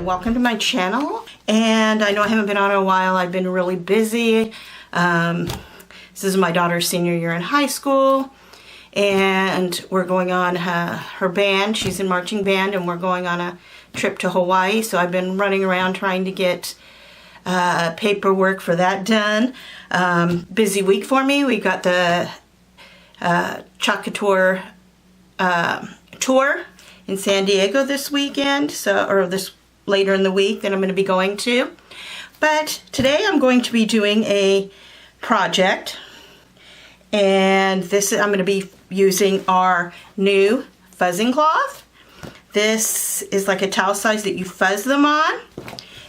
welcome to my channel. And I know I haven't been on in a while. I've been really busy. This is my daughter's senior year in high school, and we're going on her band. She's in marching band, and we're going on a trip to Hawaii. So I've been running around trying to get paperwork for that done. Busy week for me. We got the Chalk Couture tour in San Diego this weekend, or this later in the week that I'm going to be going to. But today I'm going to be doing a project, and I'm going to be using our new fuzzing cloth. This is like a towel size that you fuzz them on,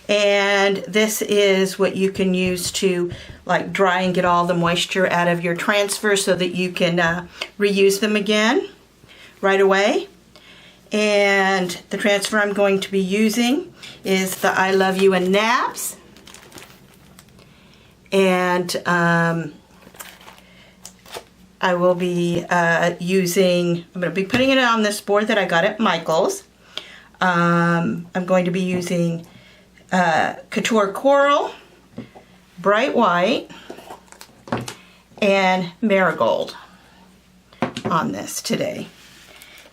and this is what you can use to like dry and get all the moisture out of your transfer so that you can reuse them again right away. And the transfer I'm going to be using is the I Love You and Naps. And I will be I'm going to be putting it on this board that I got at Michael's. I'm going to be using Couture Coral, Bright White, and Marigold on this today.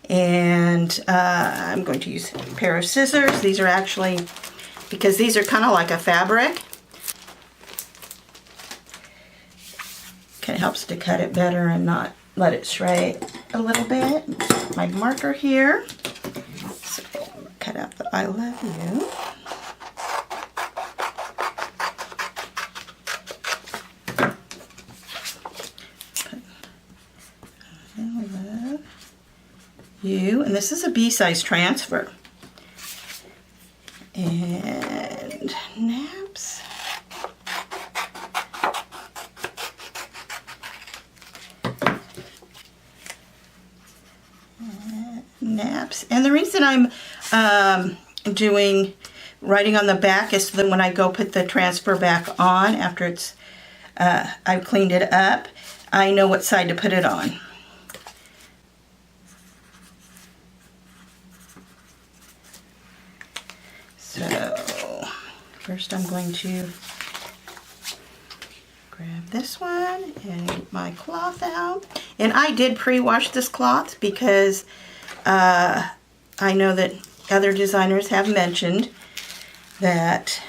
And I'm going to use a pair of scissors. These are actually, because these are kind of like a fabric, kind of helps to cut it better and not let it stray a little bit. My marker here. So cut out the I Love You. And this is a B-size transfer. And naps. And the reason I'm writing on the back is so that when I go put the transfer back on after it's I've cleaned it up, I know what side to put it on. So first I'm going to grab this one and get my cloth out. And I did pre-wash this cloth because I know that other designers have mentioned that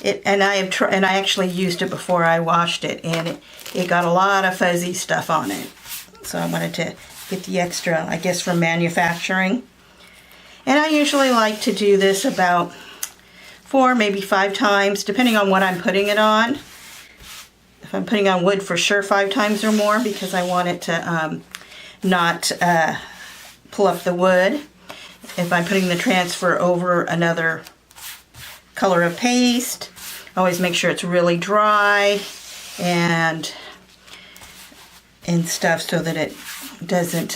and I actually used it before I washed it, and it got a lot of fuzzy stuff on it. So I wanted to get the extra, I guess, from manufacturing. And I usually like to do this about 4, maybe 5 times, depending on what I'm putting it on. If I'm putting on wood, for sure 5 times or more, because I want it to not pull up the wood. If I'm putting the transfer over another color of paste, I always make sure it's really dry and stuff so that it doesn't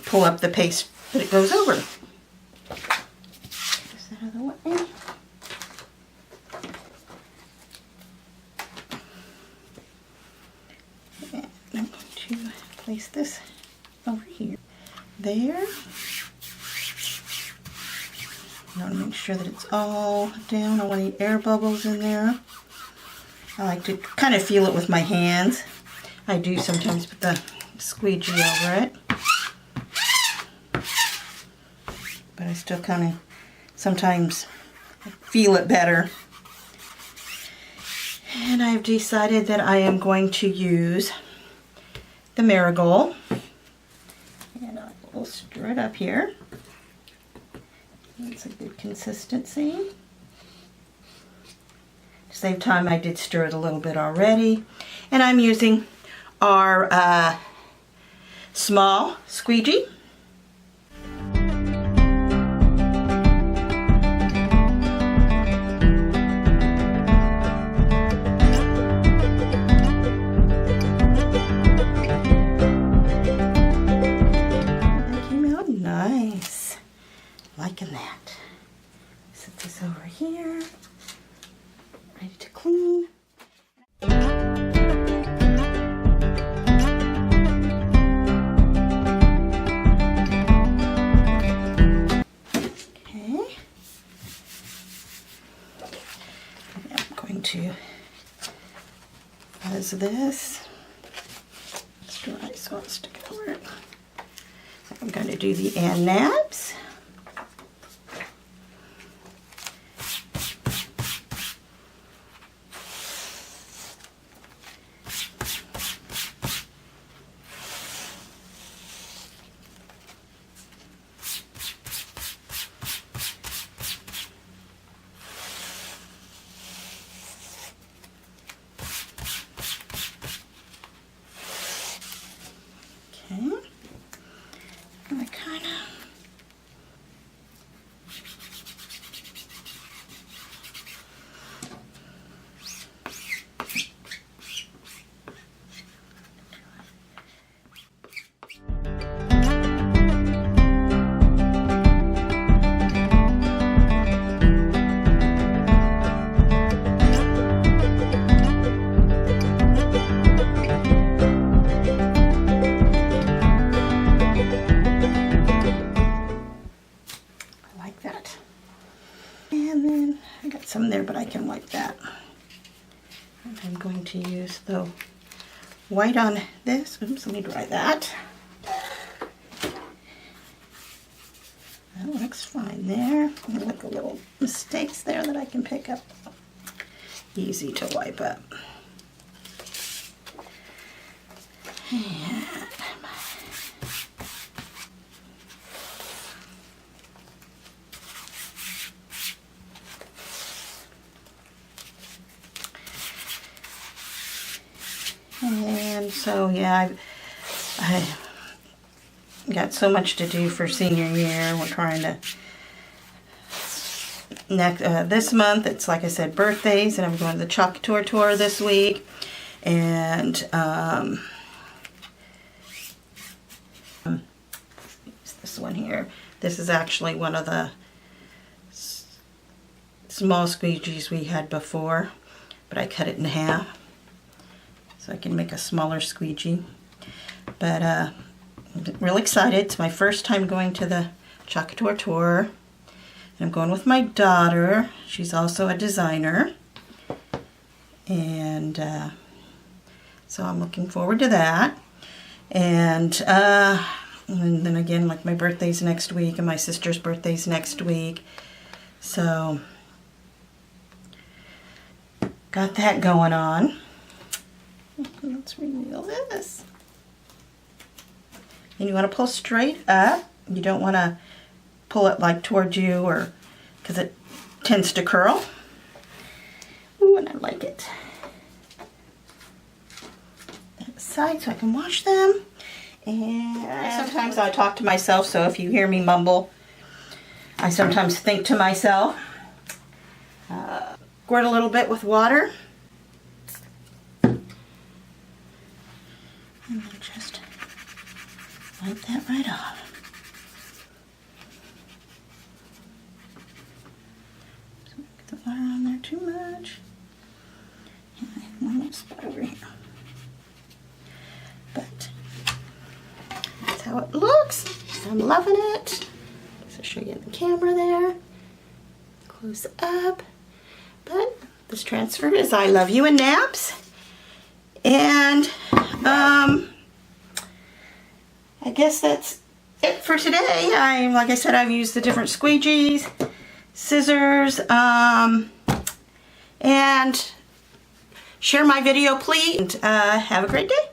pull up the paste that it goes over. Get that out of the way. And I'm going to place this over here. There. I want to make sure that it's all down. I want any air bubbles in there. I like to kind of feel it with my hands. I do sometimes put the squeegee over it, but I still kind of sometimes feel it better. And I've decided that I am going to use the Marigold, and I will stir it up here. That's a good consistency. To save time, I did stir it a little bit already, and I'm using our small squeegee. That came out nice. Liking that. Set this over here. Ready to clean. this. It's dry, so I'll stick it over it. I'm going to do the end nabs. Some there, but I can wipe that. And I'm going to use the white on this. Oops, let me dry that. That looks fine there. Look, a little mistakes there that I can pick up. Easy to wipe up. And so, yeah, I got so much to do for senior year. We're trying to, this month, it's like I said, birthdays, and I'm going to the Chalk Couture tour this week. And, this one here. This is actually one of the small squeegees we had before, but I cut it in half so I can make a smaller squeegee. But I'm really excited. It's my first time going to the Chalk Couture tour. And I'm going with my daughter. She's also a designer. And so I'm looking forward to that. And then again, like, my birthday's next week and my sister's birthday's next week. So got that going on. Let's reveal this. And you want to pull straight up. You don't want to pull it like towards you, or because it tends to curl. Ooh, and I like it. That side so I can wash them. And sometimes I talk to myself, so if you hear me mumble, I sometimes think to myself. Squirt a little bit with water. And then just wipe that right off. Don't get the water on there too much. And I have one little spot over here. But that's how it looks. I'm loving it. I'll show you in the camera there. Close up. But this transfer is I Love You and Naps. And I guess that's it for today. Like I said, I've used the different squeegees, scissors, and share my video, please. And have a great day.